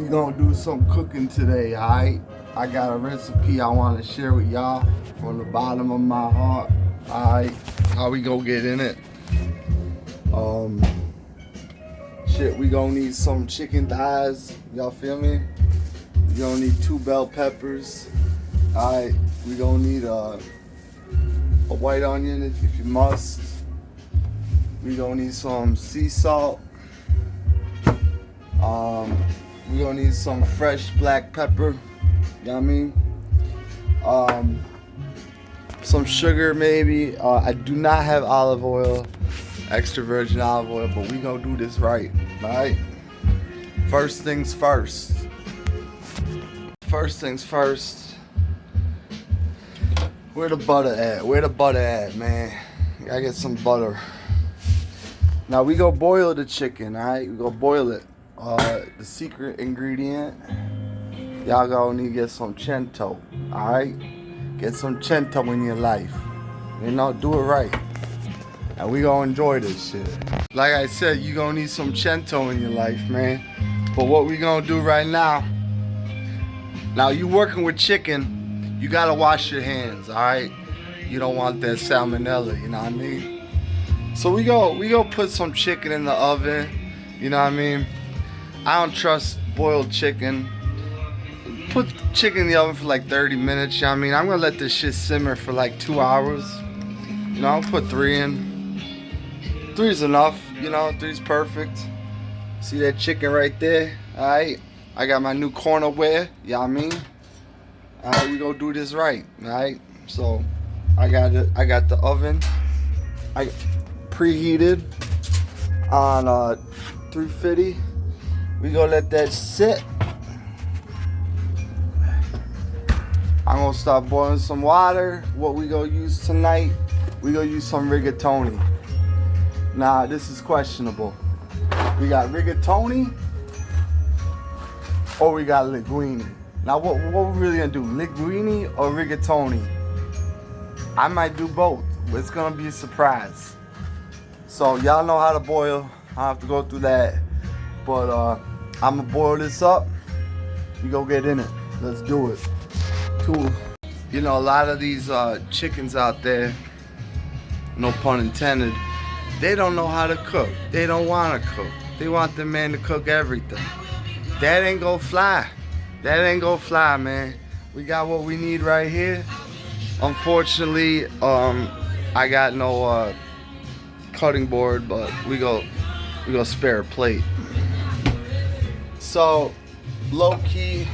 We gonna do some cooking today, alright? I got a recipe I want to share with y'all from the bottom of my heart. Alright, how we gonna get in it? Shit, we gonna need some chicken thighs. Y'all feel me? We gonna need 2 bell peppers. Alright, we gonna need a white onion if you must. We gonna need some sea salt. We gonna need some fresh black pepper. You know what I mean? Some sugar maybe. I do not have olive oil, extra virgin olive oil, but we gonna do this right, alright? First things first. First things first. Where the butter at? Where the butter at, man? Gotta get some butter. Now we go boil the chicken, alright? We go boil it. The secret ingredient, y'all gonna need to get some cento, alright? Get some cento in your life. You know, do it right. And we gonna enjoy this shit. Like I said, you gonna need some cento in your life, man. But what we gonna do right now, you working with chicken, you gotta wash your hands, alright? You don't want that salmonella, you know what I mean? So we go put some chicken in the oven, you know what I mean? I don't trust boiled chicken. Put chicken in the oven for like 30 minutes, you know what I mean? I'm gonna let this shit simmer for like 2 hours. You know, I'll put 3 in. 3 is enough, you know, 3's perfect. See that chicken right there? Alright. I got my new cornerware, you know what I mean? Alright, we gonna do this right, alright? So I got the oven. I preheated on 350. We gonna let that sit. I'm gonna start boiling some water. What we gonna use tonight? We gonna use some rigatoni. Nah, this is questionable. We got rigatoni or we got linguine. Now what we really gonna do? Linguine or rigatoni? I might do both. It's gonna be a surprise. So y'all know how to boil. I don't have to go through that. But I'm gonna boil this up. We go get in it. Let's do it. Cool. You know, a lot of these chickens out there, no pun intended, they don't know how to cook. They don't want to cook. They want the man to cook everything. That ain't gonna fly. That ain't gonna fly, man. We got what we need right here. Unfortunately, I got no cutting board, but we go spare a plate. So, low key,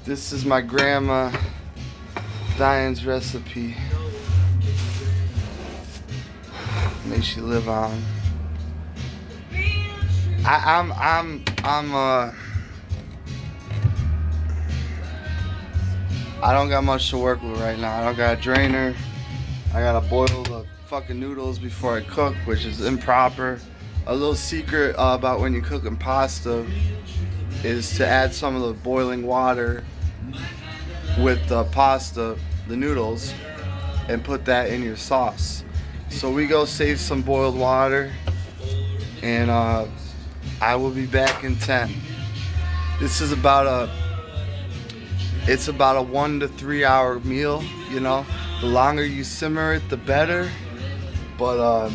this is my grandma Diane's recipe. May she live on. I don't got much to work with right now. I don't got a drainer. I gotta boil the fucking noodles before I cook, which is improper. A little secret about when you're cooking pasta is to add some of the boiling water with the pasta, the noodles, and put that in your sauce. So we go save some boiled water, and I will be back in 10. This is about a 1 to 3 hour meal, you know. The longer you simmer it, the better. But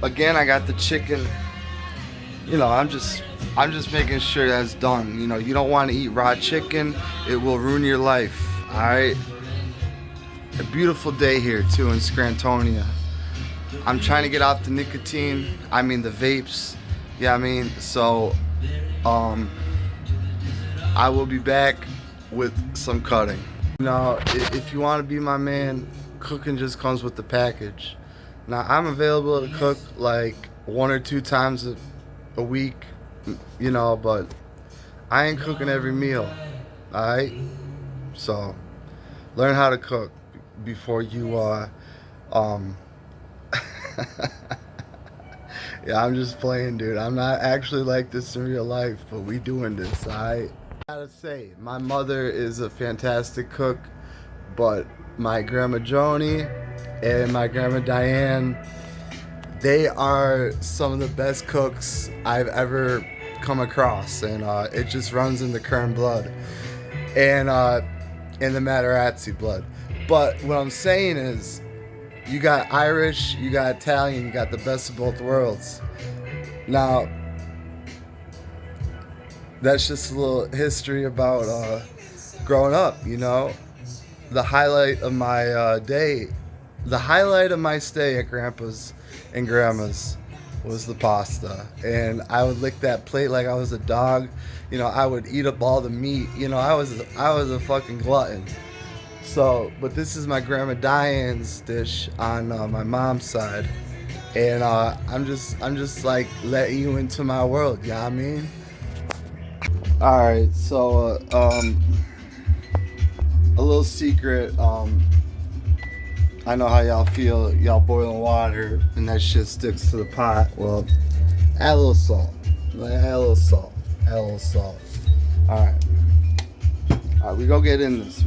again, I got the chicken. You know, I'm just making sure that's done. You know, you don't want to eat raw chicken. It will ruin your life. All right. A beautiful day here too in Scrantonia. I'm trying to get off the nicotine. I mean the vapes. Yeah, I mean, so I will be back with some cutting. Now, if you want to be my man, cooking just comes with the package. Now, I'm available to cook like 1 or 2 times a week, you know, but I ain't cooking every meal, alright? So, learn how to cook before you, yeah, I'm just playing, dude. I'm not actually like this in real life, but we doing this, alright? I gotta say, my mother is a fantastic cook, but my grandma Joni and my grandma Diane, They are some of the best cooks I've ever come across, and it just runs in the Kern blood and in the Materazzi blood. But what I'm saying is, you got Irish, you got Italian, you got the best of both worlds. Now, that's just a little history about growing up, you know. The highlight of my day, the highlight of my stay at Grandpa's and Grandma's was the pasta. And I would lick that plate like I was a dog. You know, I would eat up all the meat. You know, I was a fucking glutton. So, but this is my Grandma Diane's dish on my mom's side. And I'm just like letting you into my world, you know what I mean? Alright, so a little secret, I know how y'all feel, y'all boiling water and that shit sticks to the pot. Well, add a little salt. Add a little salt. Alright, we go get in this.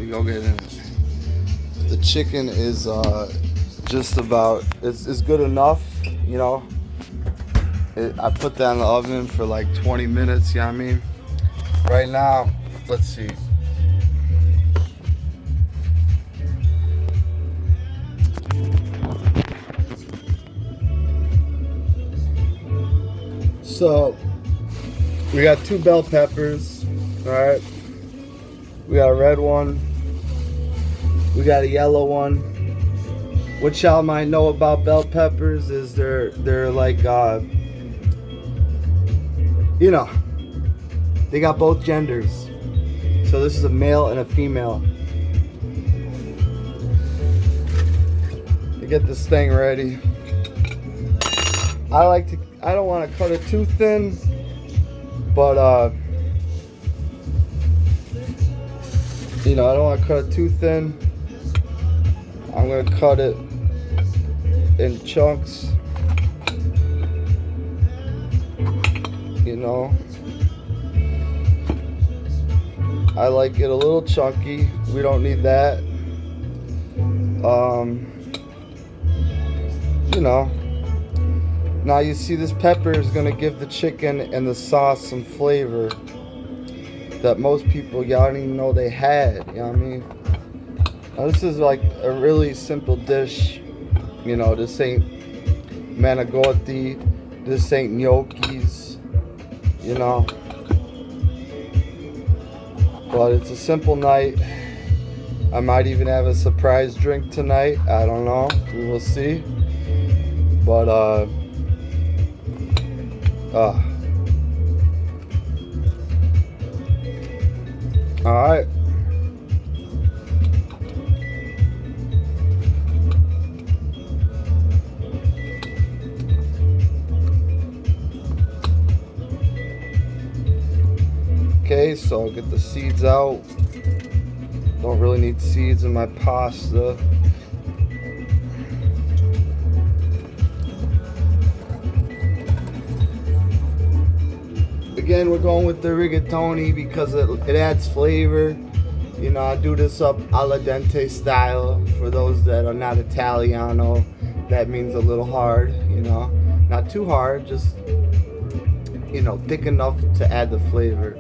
The chicken is just about, it's good enough, you know. I put that in the oven for like 20 minutes, you know what I mean? Right now, let's see. So, we got 2 bell peppers, alright? We got a red one. We got a yellow one. What y'all might know about bell peppers is they're like, you know, they got both genders. So this is a male and a female. To get this thing ready, I don't want to cut it too thin, but you know, I don't want to cut it too thin. I'm going to cut it in chunks, you know. I like it a little chunky. We don't need that. You know. Now you see this pepper is going to give the chicken and the sauce some flavor that most people, y'all don't even know they had, you know what I mean? Now this is like a really simple dish, you know. This ain't manigotti, this ain't gnocchis, you know. But it's a simple night. I might even have a surprise drink tonight, I don't know, we will see. But alright. Okay, so I'll get the seeds out. Don't really need seeds in my pasta. Again, we're going with the rigatoni because it adds flavor. You know, I do this up alla dente style. For those that are not Italiano, that means a little hard, you know. Not too hard, just, you know, thick enough to add the flavor.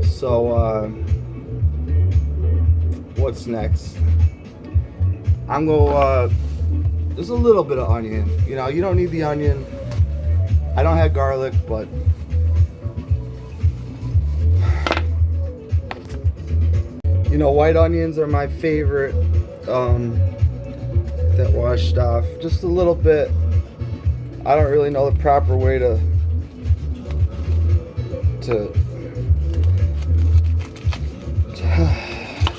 So, what's next? I'm going there's a little bit of onion. You know, you don't need the onion. I don't have garlic, but you know, white onions are my favorite. That washed off just a little bit. I don't really know the proper way to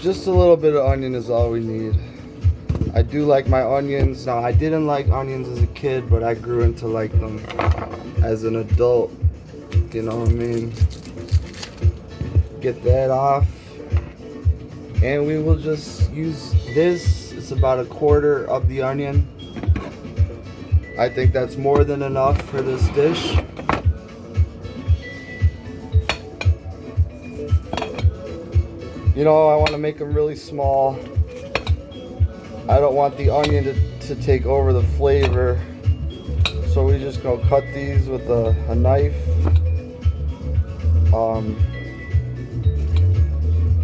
just a little bit of onion is all we need. I do like my onions. Now, I didn't like onions as a kid, but I grew into like them as an adult. You know what I mean? Get that off. And we will just use this. It's about 1/4 of the onion. I think that's more than enough for this dish. You know, I want to make them really small. I don't want the onion to take over the flavor. So we just gonna cut these with a knife. You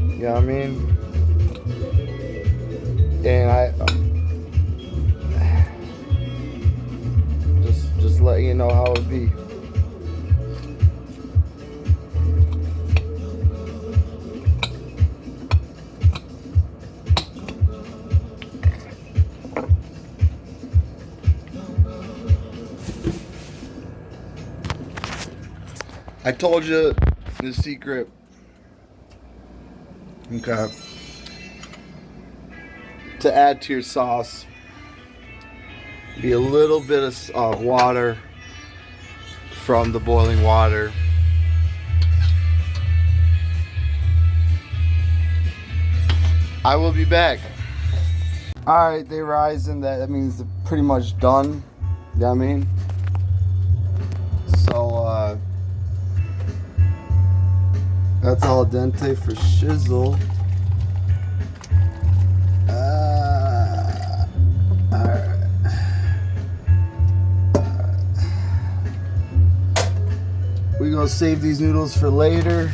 know what I mean? And I just let you know how it be. I told you the secret. Okay. To add to your sauce, be a little bit of water from the boiling water. I will be back. Alright, they rising. That means they're pretty much done. You know what I mean? So, that's al dente for shizzle. Alright. We gonna save these noodles for later.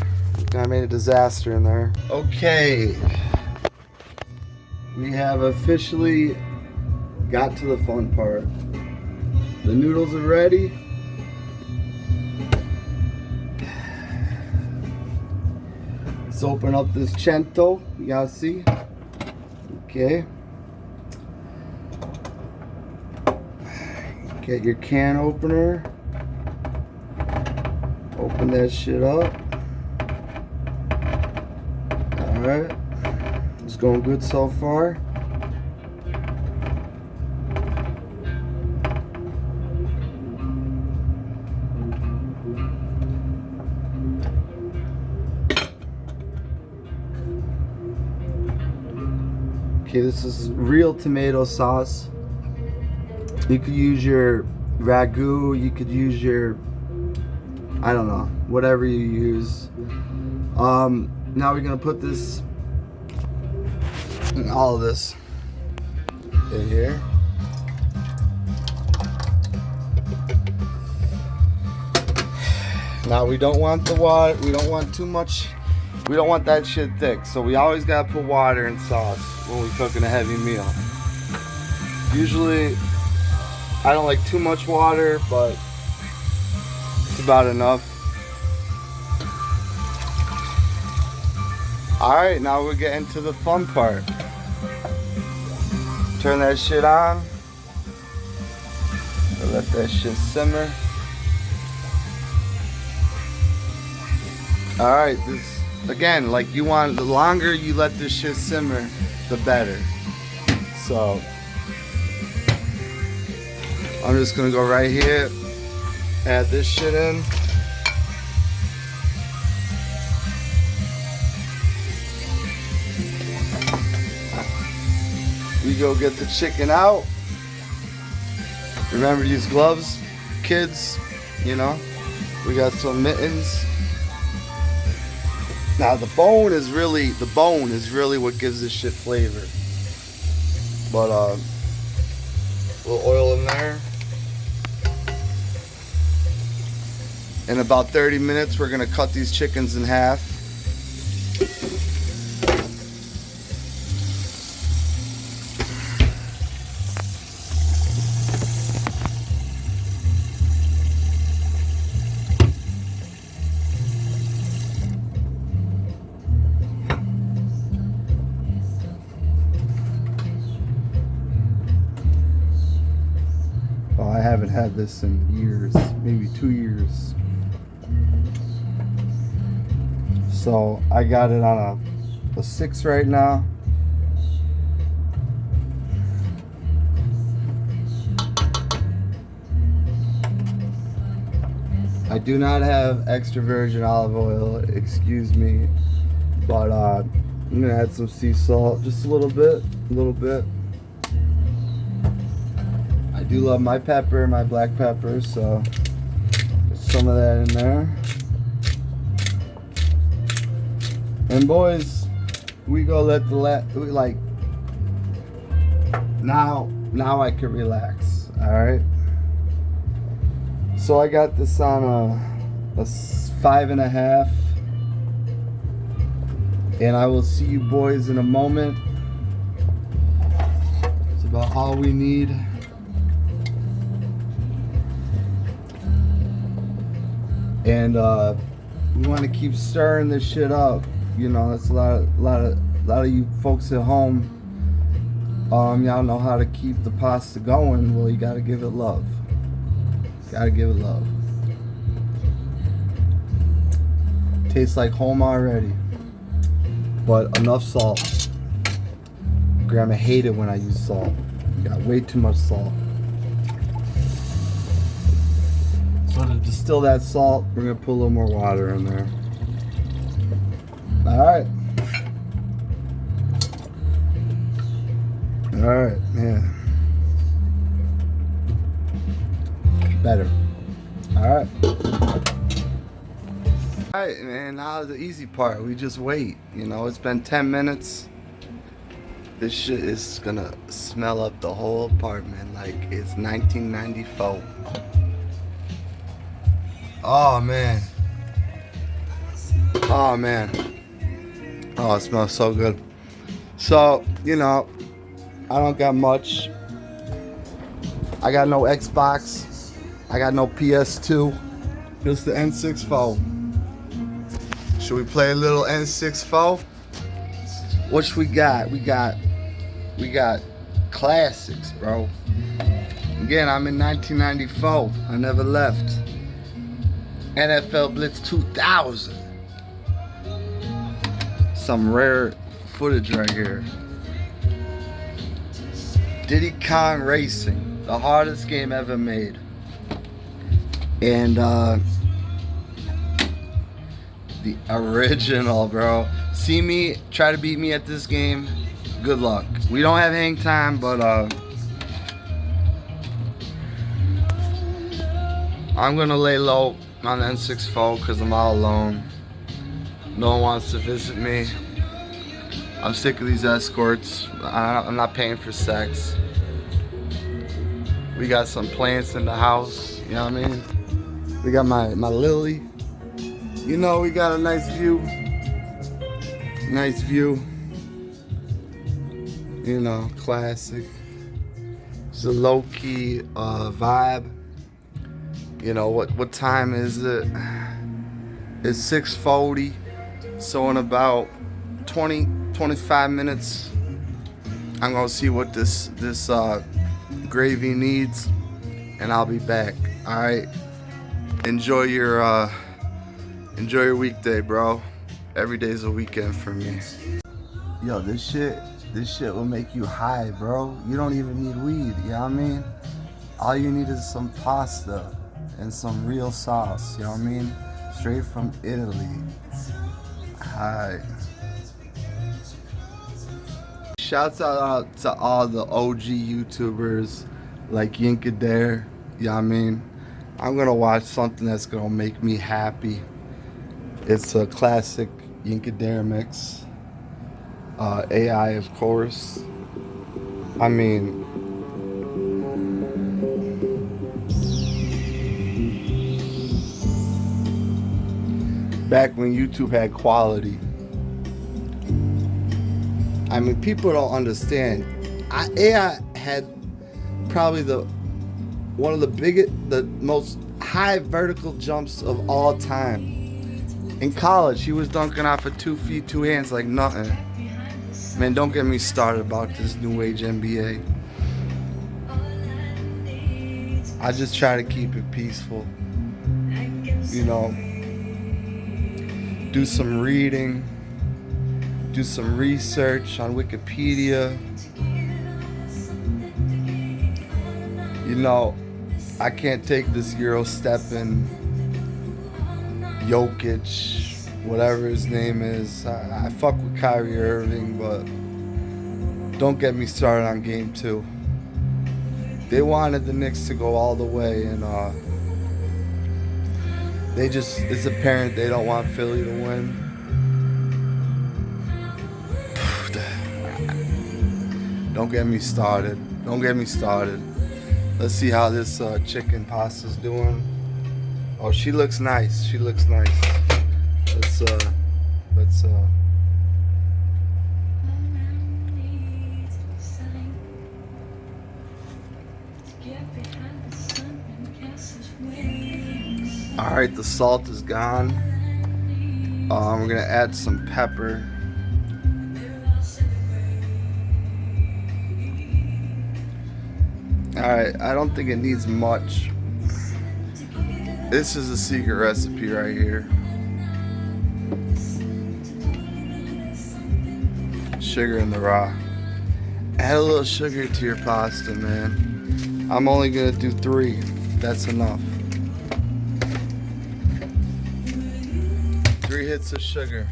I made a disaster in there. Okay. We have officially got to the fun part. The noodles are ready. Let's open up this cento. You gotta see. Okay. Get your can opener. Open that shit up. Alright. It's going good so far. Okay, this is real tomato sauce. You could use your ragu, you could use your, I don't know, whatever you use. Now we're gonna put this, all of this in here. Now we don't want the water, we don't want too much, we don't want that shit thick. So we always gotta put water in sauce when we're cooking a heavy meal. Usually, I don't like too much water, but it's about enough. Alright, now we're getting to the fun part. Turn that shit on. Let that shit simmer. Alright, this, again, like you want, the longer you let this shit simmer, the better. So, I'm just gonna go right here, add this shit in. We go get the chicken out. Remember to use gloves, kids, you know. We got some mittens. Now the bone is really what gives this shit flavor. But a little oil in there. In about 30 minutes, we're gonna cut these chickens in half. Oh, I haven't had this in years, maybe 2 years. So I got it on a 6 right now. I do not have extra virgin olive oil, excuse me, but I'm gonna add some sea salt, just a little bit. I do love my pepper, my black pepper, so there's some of that in there. And boys, we go let the now I can relax. All right. So I got this on a 5.5, and I will see you boys in a moment. It's about all we need. And we want to keep stirring this shit up. You know, that's a lot of you folks at home. Y'all know how to keep the pasta going. Well, you gotta give it love. Gotta give it love. Tastes like home already, but enough salt. Grandma hated when I use salt. Got way too much salt. So to distill that salt, we're gonna put a little more water in there. Alright. Alright, man. Better. Alright. Alright, man, now the easy part. We just wait. You know, it's been 10 minutes. This shit is gonna smell up the whole apartment like it's 1994. Oh man. Oh man. Oh, it smells so good. So, you know, I don't got much. I got no Xbox. I got no PS2. Just the N64. Should we play a little N64? What we got? We got classics, bro. Again, I'm in 1994. I never left. NFL Blitz 2000. Some rare footage right here. Diddy Kong Racing, the hardest game ever made. And the original, bro. See me, try to beat me at this game. Good luck. We don't have hang time, but I'm gonna lay low on the N64 because I'm all alone. No one wants to visit me. I'm sick of these escorts. I'm not paying for sex. We got some plants in the house, you know what I mean? We got my lily. You know, we got a nice view. Nice view. You know, classic. It's a low-key vibe. You know, what time is it? It's 6:40. So in about 25 minutes, I'm gonna see what this gravy needs, and I'll be back. All right. Enjoy your weekday, bro. Every day's a weekend for me. Yo, this shit will make you high, bro. You don't even need weed, you know what I mean? All you need is some pasta and some real sauce, you know what I mean? Straight from Italy. Hi. Shouts out to all the OG YouTubers like Yinka Dare, you know what I mean? I'm gonna watch something that's gonna make me happy. It's a classic Yinka Dare mix. AI, of course. I mean, back when YouTube had quality. I mean, people don't understand. AI had probably one of the most high vertical jumps of all time. In college, he was dunking off of 2 feet, 2 hands like nothing. Man, don't get me started about this new age NBA. I just try to keep it peaceful. You know, do some reading, do some research on Wikipedia. You know, I can't take this Euro stepping Jokic, whatever his name is. I fuck with Kyrie Irving, but don't get me started on game 2. They wanted the Knicks to go all the way, and it's apparent they don't want Philly to win. Don't get me started. Don't get me started. Let's see how this chicken pasta's doing. Oh, she looks nice. She looks nice. Let's all right, the salt is gone. We're gonna add some pepper. All right, I don't think it needs much. This is a secret recipe right here. Sugar in the raw. Add a little sugar to your pasta, man. I'm only gonna do 3. That's enough. 3 hits of sugar.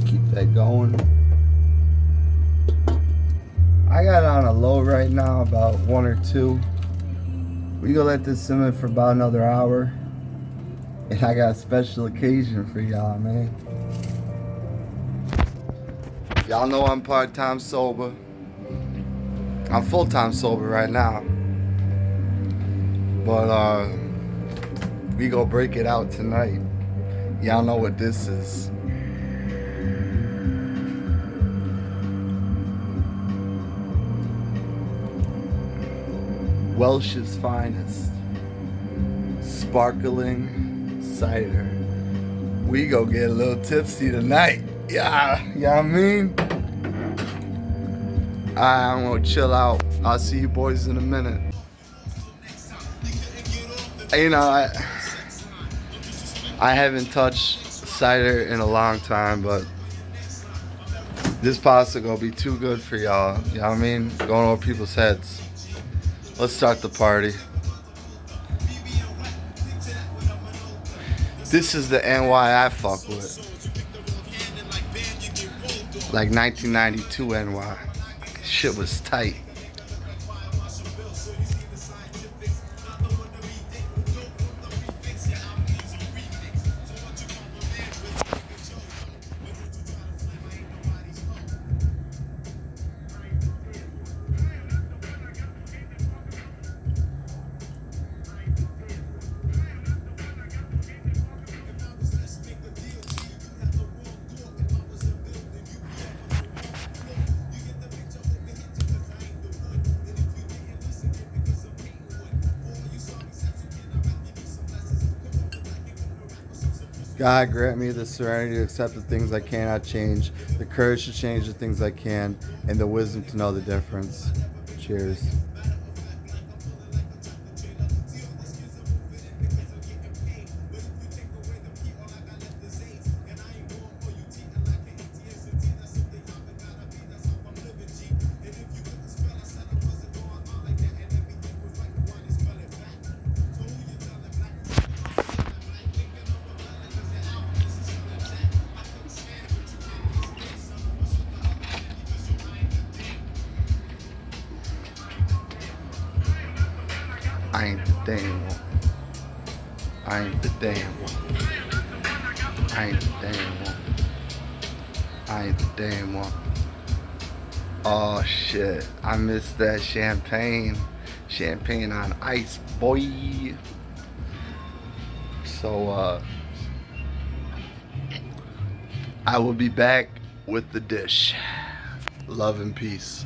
Keep that going. I got it on a low right now, about 1 or 2. We gonna let this simmer for about another hour. And I got a special occasion for y'all, man. Y'all know I'm part-time sober. I'm full-time sober right now. But we gonna break it out tonight. Y'all know what this is. Welsh's finest. Sparkling cider. We go get a little tipsy tonight. Yeah, you know what I mean? I'm gonna chill out. I'll see you boys in a minute. You know, I haven't touched cider in a long time, but this pasta gonna be too good for y'all. You know what I mean? Going over people's heads. Let's start the party. This is the NY I fuck with. Like 1992 NY. Shit was tight. God grant me the serenity to accept the things I cannot change, the courage to change the things I can, and the wisdom to know the difference. Cheers. I ain't the damn one. I ain't the damn one. I ain't the damn one. I ain't the damn one. Oh shit, I missed that champagne. Champagne on ice, boy. So I will be back with the dish. Love and peace.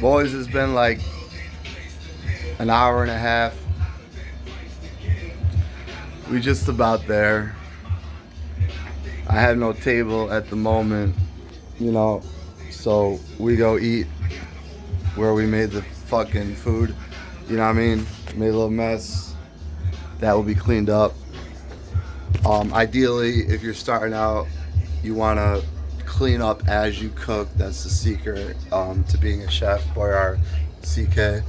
Boys, it's been like an hour and a half. We just about there. I have no table at the moment, you know, so we go eat where we made the fucking food. You know what I mean? Made a little mess. That will be cleaned up. Ideally, if you're starting out, you want to clean up as you cook. That's the secret to being a chef. Boyar CK.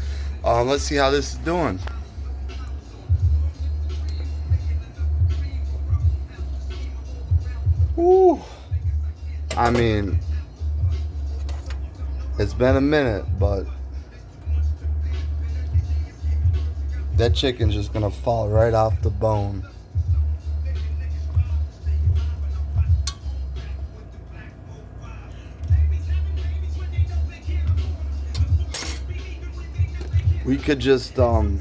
Let's see how this is doing. Woo. I mean, it's been a minute, but That chicken's just gonna fall right off the bone. We could just add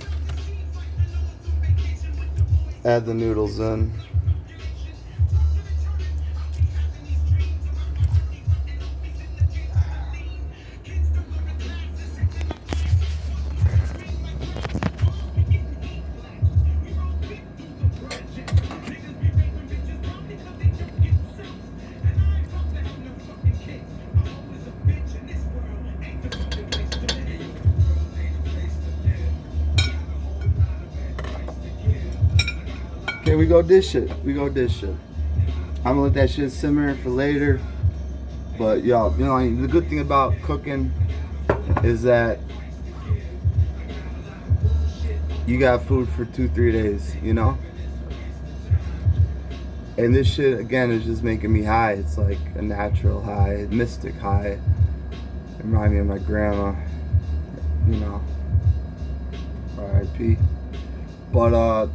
the noodles in. Okay, we go dish it. I'm gonna let that shit simmer for later. But y'all, the good thing about cooking is that you got food for 2-3 days, And this shit again is just making me high. It's like a natural high, a mystic high. It reminds me of my grandma, R.I.P. But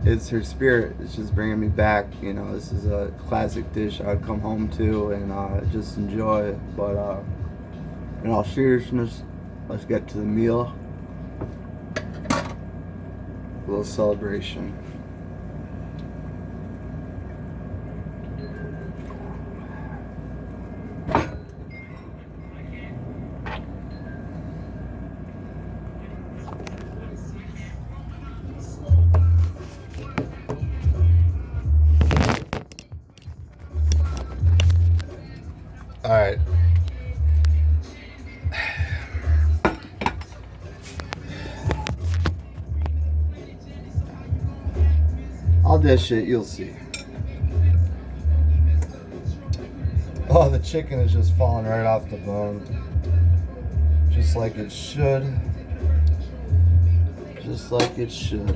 it's her spirit. It's just bringing me back. This is a classic dish I'd come home to and just enjoy. But in all seriousness, let's get to the meal. A little celebration. All right. I'll dish it, you'll see. Oh, the chicken is just falling right off the bone. Just like it should. Just like it should.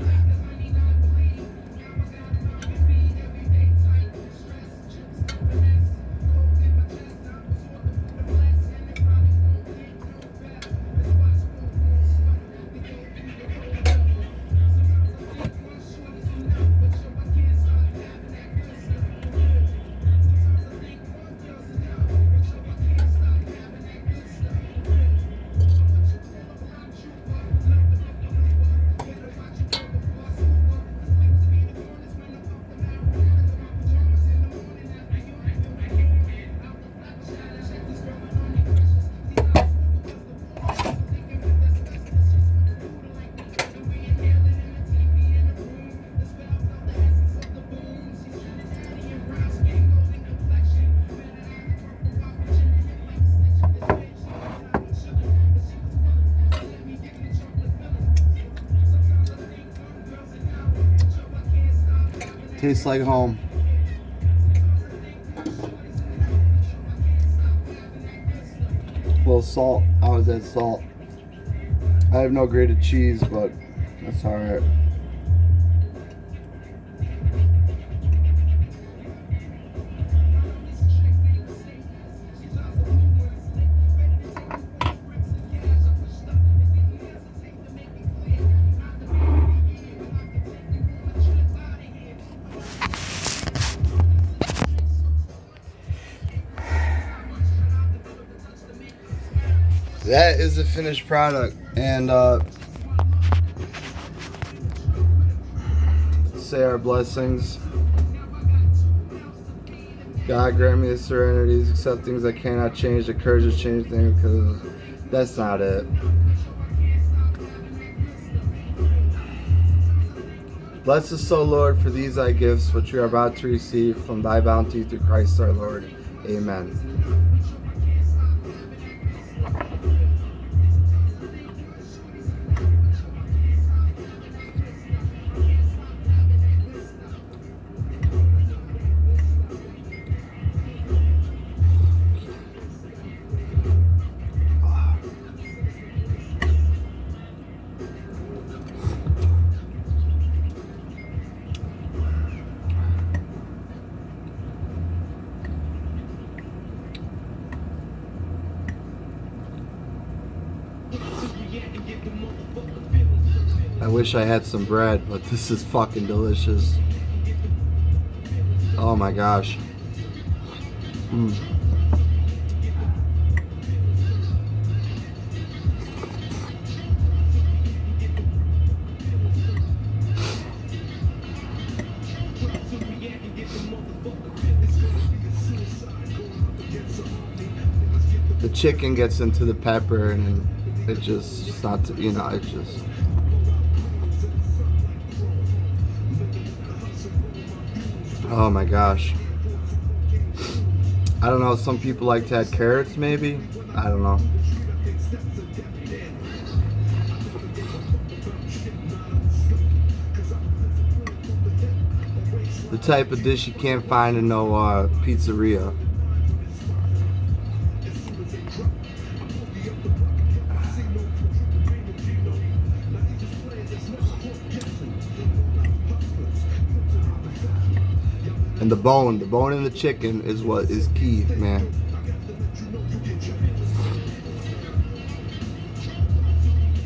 Tastes like home. A little salt. I always add salt. I have no grated cheese, but that's alright. That is the finished product, and say our blessings. God grant me the serenity to accept things I cannot change, the courage to change things, because that's not it. Bless us, O Lord, for these thy gifts, which we are about to receive from thy bounty through Christ our Lord. Amen. wish I had some bread, but this is fucking delicious. Oh my gosh. The chicken gets into the pepper and it just, it's not, you know, it just. Oh my gosh. I don't know, some people like to add carrots maybe? I don't know. The type of dish you can't find in no pizzeria. And the bone in the chicken is what is key, man.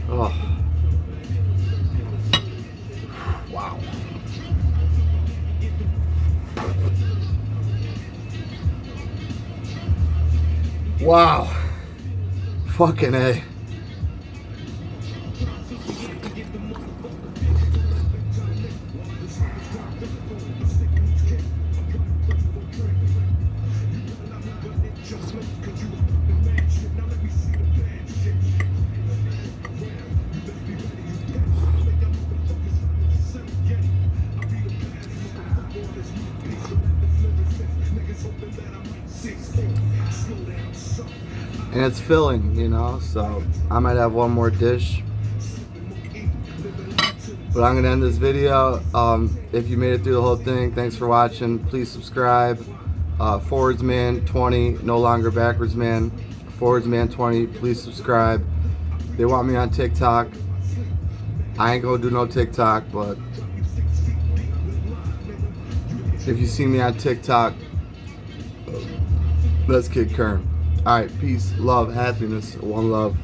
Oh. Wow. Wow. Fucking A. And it's filling, you know, so I might have one more dish. But I'm gonna end this video. If you made it through the whole thing, thanks for watching. Please subscribe. Forwards Man 20, no longer backwards man. Forwards Man 20, please subscribe. They want me on TikTok. I ain't gonna do no TikTok, but if you see me on TikTok, let's kick Kern. Alright, peace, love, happiness, one love.